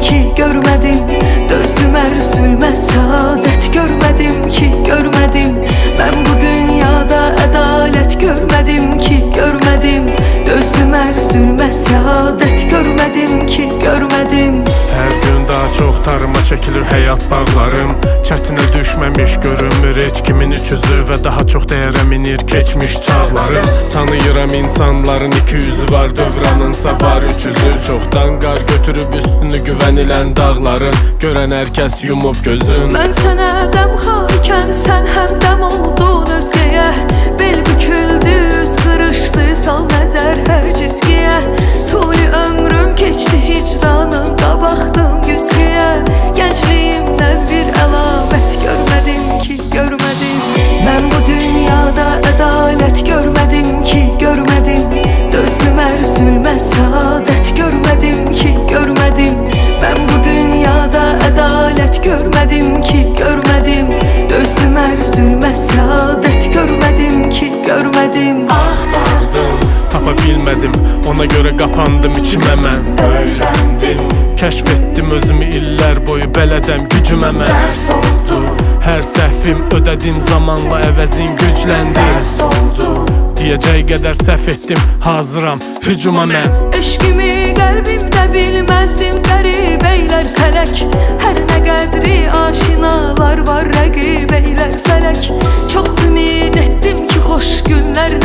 ki görmədim. Dözdüm ərzülmə saadət görmədim ki görmədim. Mən bu dünyada ədalət görmədim ki görmədim. Dözdüm ərzülmə saadət görmədim ki görmədim. Hər gün daha çox tarıma çəkilir həyat bağlarım. Çətinə düşməmiş görünmür heç kimin üçüzü və daha çox dəyərə minir keçmiş çağlarım. Tanıyıram insanların iki yüzü var, dövranınsa var üç yüzü. Çoxdan qar götürüb üstünü güvənilən dağların, görən hər kəs yumub gözün. Mən sənə qəmxarkən sən həmdəm oldun özgəyə. Bel büküldü, üz qırışdı, sal nəzər hər cizgiyə. Tuli ömrüm keçdi hicranında, baxdım güzgüyə. Gəncliyimdən bir əlamət görmədim ki görmədim. Mən bu dünyada ədalət görmədim ki görmədim. Dözdüm ərzülmə saadət görmədim ki görmədim. Mən bu dünyada ədalət görmədim ki görmədim. Dözdüm ərzülmə saadət görmədim ki görmədim. Axtardım, tapa bilmədim, ona görə qapandım içimə mən. Öyrəndim, kəşf etdim özümü illər boyu, bələdəm gücümə mən. dərs oldu, Hər səhvim ödədim zamanla, əvəzin gücləndi. dərs oldu. Deyəcək qədər səhv etdim, hazıram hücuma mən. Eşqimi qəlbimdə bilməzdim qəribəylər fələk. Hər nə qədri aşinalar var rəqibəylər fələk. Çox ümid etdim ki xoş günlər